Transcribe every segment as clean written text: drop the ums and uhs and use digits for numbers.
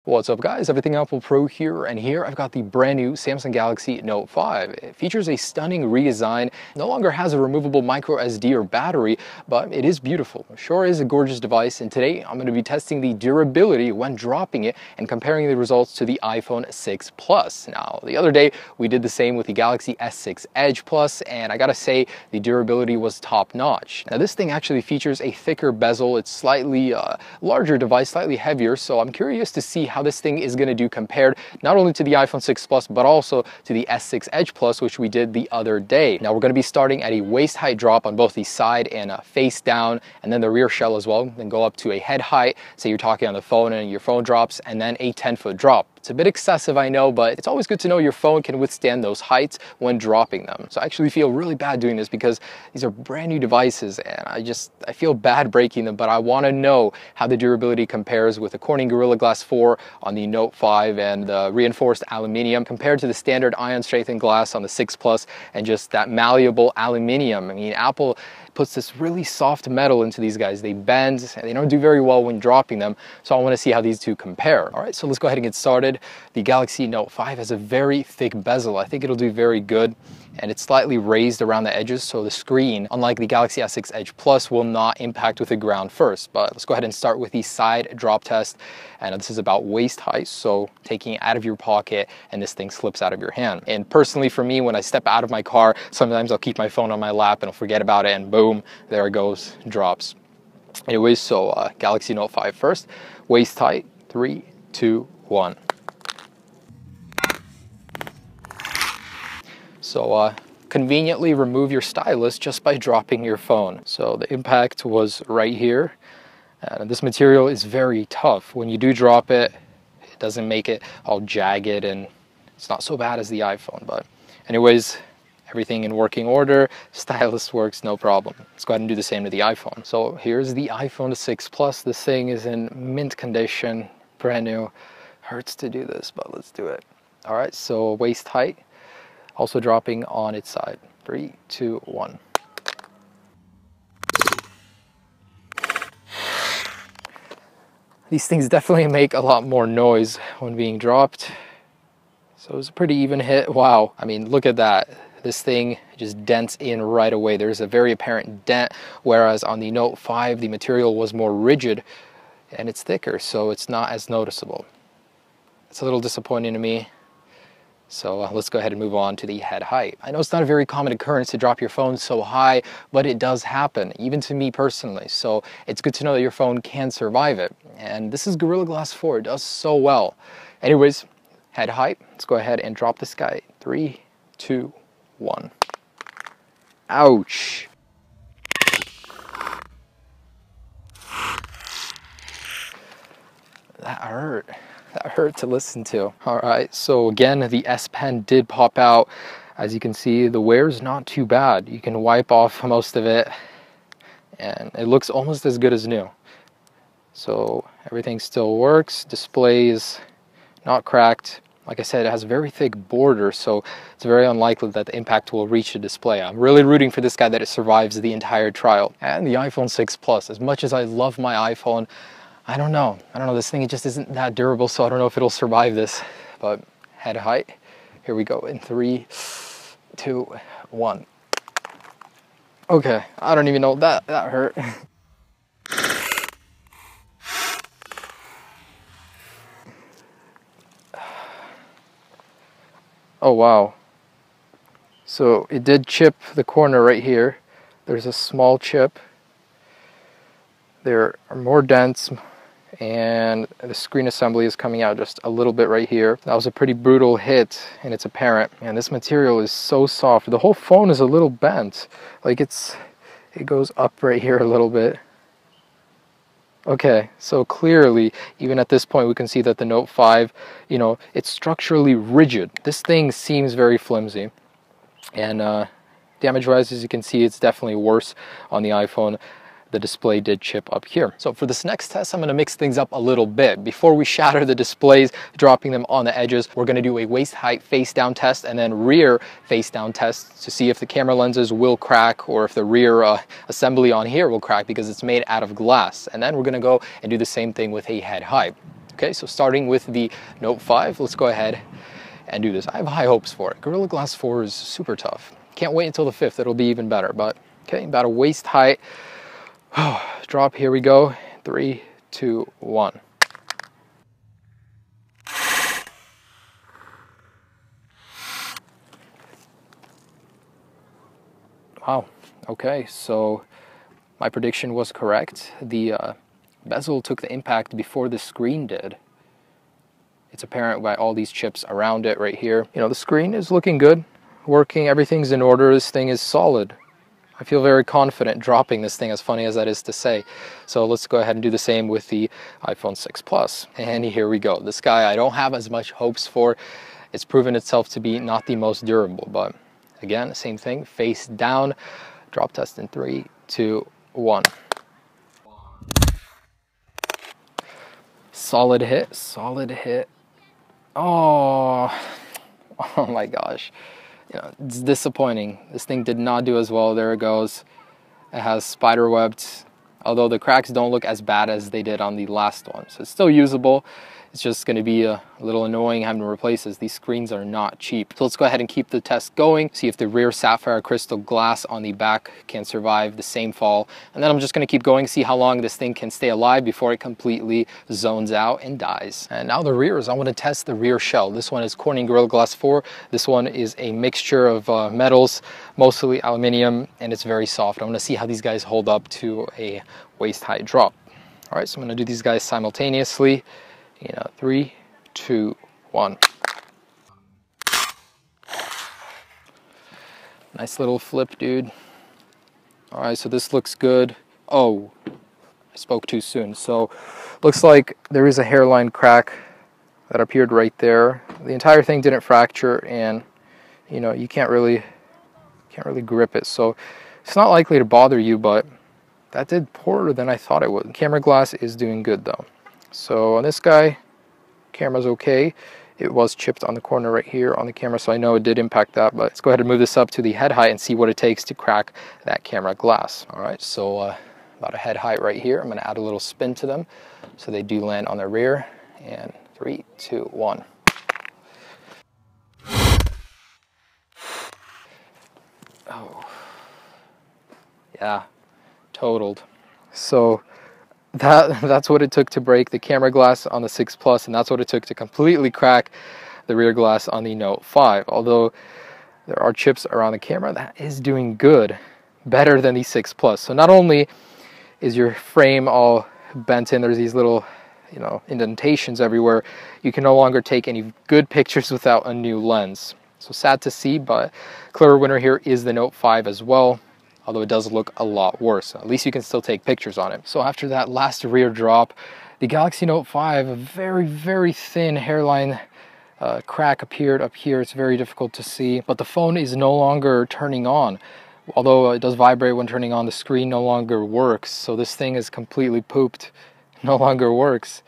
What's up guys, Everything Apple Pro here, and here I've got the brand new Samsung Galaxy Note 5. It features a stunning redesign, no longer has a removable micro SD or battery, but it is beautiful. It sure is a gorgeous device, and today I'm going to be testing the durability when dropping it and comparing the results to the iPhone 6 Plus. Now, the other day we did the same with the Galaxy S6 Edge Plus, and I gotta say the durability was top notch. Now this thing actually features a thicker bezel, it's slightly larger device, slightly heavier, so I'm curious to see how this thing is going to do compared not only to the iPhone 6 Plus but also to the S6 Edge Plus, which we did the other day. Now we're going to be starting at a waist height drop on both the side and face down, and then the rear shell as well, then go up to a head height, say you're talking on the phone and your phone drops, and then a 10-foot drop. It's a bit excessive, I know, but it's always good to know your phone can withstand those heights when dropping them. So I actually feel really bad doing this because these are brand new devices and I feel bad breaking them, but I want to know how the durability compares with the Corning Gorilla Glass 4 on the Note 5 and the reinforced aluminium compared to the standard ion strengthened glass on the 6 Plus and just that malleable aluminium. I mean, Apple puts this really soft metal into these guys. They bend and they don't do very well when dropping them. So I want to see how these two compare. All right, so let's go ahead and get started. The Galaxy Note 5 has a very thick bezel. I think it'll do very good. And it's slightly raised around the edges, so the screen, unlike the Galaxy S6 Edge Plus, will not impact with the ground first. But let's go ahead and start with the side drop test. And this is about waist height, so taking it out of your pocket and this thing slips out of your hand. And personally for me, when I step out of my car, sometimes I'll keep my phone on my lap and I'll forget about it, and boom, there it goes, drops. Anyways, so Galaxy Note 5 first. Waist height, 3, 2, 1. So conveniently remove your stylus just by dropping your phone. So the impact was right here. And this material is very tough. When you do drop it, it doesn't make it all jagged, and it's not so bad as the iPhone. But anyways, everything in working order. Stylus works, no problem. Let's go ahead and do the same to the iPhone. So here's the iPhone 6 Plus. This thing is in mint condition, brand new. Hurts to do this, but let's do it. All right, so waist height. Also dropping on its side. 3, 2, 1. These things definitely make a lot more noise when being dropped. So it was a pretty even hit. Wow. I mean, look at that. This thing just dents in right away. There's a very apparent dent, whereas on the Note 5, the material was more rigid and it's thicker, so it's not as noticeable. It's a little disappointing to me. So let's go ahead and move on to the head height. I know it's not a very common occurrence to drop your phone so high, but it does happen, even to me personally. So it's good to know that your phone can survive it. And this is Gorilla Glass 4, it does so well. Anyways, head height, let's go ahead and drop this guy. 3, 2, 1. Ouch. That hurt. That hurt to listen to. All right, so again, the S Pen did pop out. As you can see, the wear is not too bad. You can wipe off most of it and it looks almost as good as new. So everything still works. Display is not cracked. Like I said, it has a very thick border, so it's very unlikely that the impact will reach the display. I'm really rooting for this guy that it survives the entire trial. And the iPhone 6 Plus, as much as I love my iPhone, I don't know, this thing, it just isn't that durable, so I don't know if it'll survive this. But head height, here we go in 3, 2, 1. Okay, I don't even know, that hurt. Oh wow. So it did chip the corner right here. There's a small chip. There are more dents, and the screen assembly is coming out just a little bit right here. That was a pretty brutal hit, and it's apparent. And this material is so soft. The whole phone is a little bent. Like it goes up right here a little bit. Okay, so clearly, even at this point, we can see that the Note 5, it's structurally rigid. This thing seems very flimsy. And damage-wise, as you can see, it's definitely worse on the iPhone. The display did chip up here. So for this next test, I'm going to mix things up a little bit. Before we shatter the displays, dropping them on the edges, we're going to do a waist height face down test and then rear face down test to see if the camera lenses will crack or if the rear assembly on here will crack because it's made out of glass. And then we're going to go and do the same thing with a head height. Okay, so starting with the Note 5, let's go ahead and do this. I have high hopes for it. Gorilla Glass 4 is super tough. Can't wait until the 5th, it'll be even better. But okay, about a waist height. Drop, here we go. 3, 2, 1. Wow, okay, so my prediction was correct. The bezel took the impact before the screen did. It's apparent by all these chips around it right here. You know, the screen is looking good, working, everything's in order, this thing is solid. I feel very confident dropping this thing, as funny as that is to say. So let's go ahead and do the same with the iPhone 6 Plus. And here we go. This guy I don't have as much hopes for. It's proven itself to be not the most durable, but again, same thing, face down. Drop test in 3, 2, 1. Solid hit, solid hit. Oh, oh my gosh. You know, it's disappointing. This thing did not do as well. There it goes. It has spider webbed, although the cracks don't look as bad as they did on the last one. So it's still usable. It's just going to be a little annoying having to replace this. These screens are not cheap. So let's go ahead and keep the test going. See if the rear sapphire crystal glass on the back can survive the same fall. And then I'm just going to keep going, see how long this thing can stay alive before it completely zones out and dies. And now the rears. I want to test the rear shell. This one is Corning Gorilla Glass 4. This one is a mixture of metals, mostly aluminum, and it's very soft. I want to see how these guys hold up to a waist height drop. All right, so I'm going to do these guys simultaneously. 3, 2, 1. Nice little flip, dude. All right, so this looks good. Oh, I spoke too soon. So looks like there is a hairline crack that appeared right there. The entire thing didn't fracture, and you can't really grip it. So it's not likely to bother you, but that did poorer than I thought it would. Camera glass is doing good though. So on this guy, camera's okay. It was chipped on the corner right here on the camera, so I know it did impact that, but let's go ahead and move this up to the head height and see what it takes to crack that camera glass. All right, so about a head height right here. I'm gonna add a little spin to them so they do land on their rear. And 3, 2, 1. Oh, yeah, totaled. So that's what it took to break the camera glass on the 6 Plus, and that's what it took to completely crack the rear glass on the Note 5. Although there are chips around the camera, that is doing good, better than the 6 Plus. So not only is your frame all bent in, there's these little indentations everywhere, you can no longer take any good pictures without a new lens. So sad to see, but clear winner here is the Note 5 as well. Although it does look a lot worse. At least you can still take pictures on it. So after that last rear drop, the Galaxy Note 5, a very, very thin hairline crack appeared up here. It's very difficult to see, but the phone is no longer turning on. Although it does vibrate when turning on, the screen no longer works. So this thing is completely pooped, no longer works.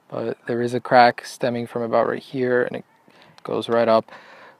But there is a crack stemming from about right here, and it goes right up.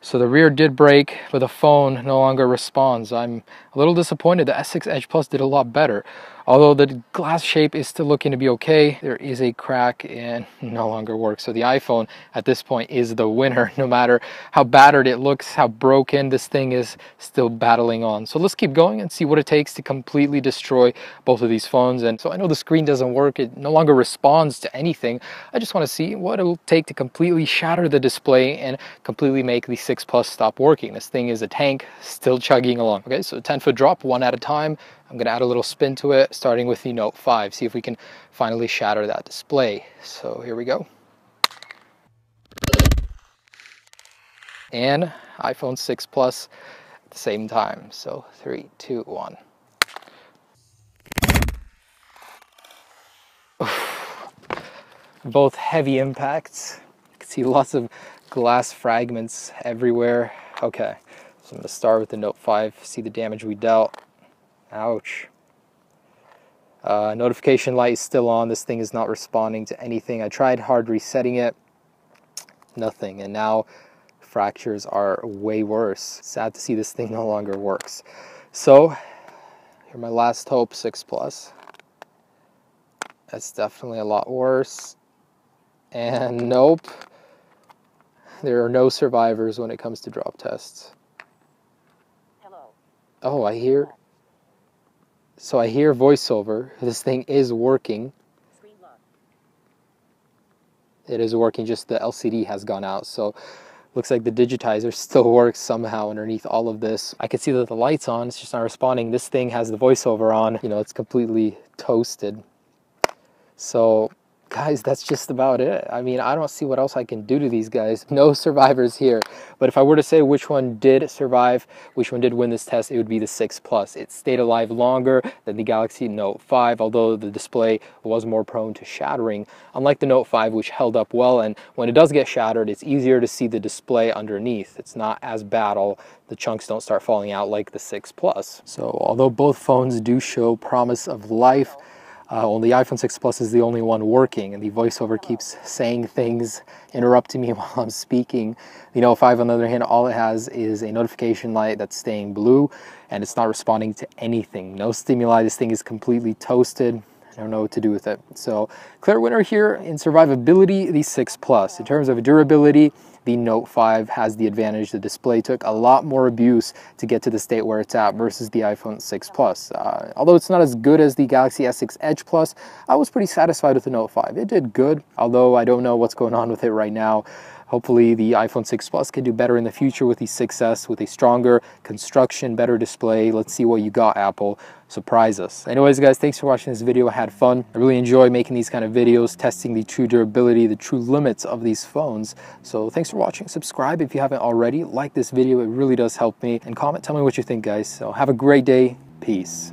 So the rear did break, but the phone no longer responds. I'm a little disappointed. The S6 Edge Plus did a lot better. Although the glass shape is still looking to be okay, there is a crack and no longer works. So the iPhone at this point is the winner. No matter how battered it looks, how broken, this thing is still battling on. So let's keep going and see what it takes to completely destroy both of these phones. And so I know the screen doesn't work. It no longer responds to anything. I just want to see what it will take to completely shatter the display and completely make the 6 Plus stop working. This thing is a tank, still chugging along. Okay, so 10-foot drop, one at a time. I'm going to add a little spin to it, starting with the Note 5. See if we can finally shatter that display. So here we go. And iPhone 6 Plus at the same time. So 3, 2, 1. Both heavy impacts. You can see lots of glass fragments everywhere. Okay, so I'm going to start with the Note 5. See the damage we dealt. Ouch. Notification light is still on. This thing is not responding to anything. I tried hard resetting it. Nothing. And now fractures are way worse. Sad to see this thing no longer works. So, here my last hope, 6 Plus. That's definitely a lot worse. And nope, there are no survivors when it comes to drop tests. Hello. Oh, I hear voiceover. This thing is working. Screen lock. It is working, just the LCD has gone out, so looks like the digitizer still works somehow underneath all of this. I can see that the light's on, it's just not responding. This thing has the voiceover on, you know, it's completely toasted. So guys, that's just about it. I mean, I don't see what else I can do to these guys. No survivors here. But if I were to say which one did survive, which one did win this test, it would be the 6 Plus. It stayed alive longer than the Galaxy Note 5, although the display was more prone to shattering, unlike the Note 5, which held up well. And when it does get shattered, it's easier to see the display underneath. It's not as bad. The chunks don't start falling out like the 6 Plus. So although both phones do show promise of life, only the iPhone 6 Plus is the only one working, and the voiceover keeps saying things, interrupting me while I'm speaking. The Note 5, on the other hand, all it has is a notification light that's staying blue, and it's not responding to anything. No stimuli. This thing is completely toasted. I don't know what to do with it. So, clear winner here in survivability, the 6 Plus. In terms of durability, the Note 5 has the advantage. The display took a lot more abuse to get to the state where it's at versus the iPhone 6 Plus. Although it's not as good as the Galaxy S6 Edge Plus, I was pretty satisfied with the Note 5. It did good, although I don't know what's going on with it right now. Hopefully the iPhone 6 Plus can do better in the future with the 6S, with a stronger construction, better display. Let's see what you got, Apple. Surprise us. Anyways, guys, thanks for watching this video. I had fun. I really enjoy making these kind of videos, testing the true durability, the true limits of these phones. So thanks for watching. Subscribe if you haven't already. Like this video. It really does help me. And comment. Tell me what you think, guys. So have a great day. Peace.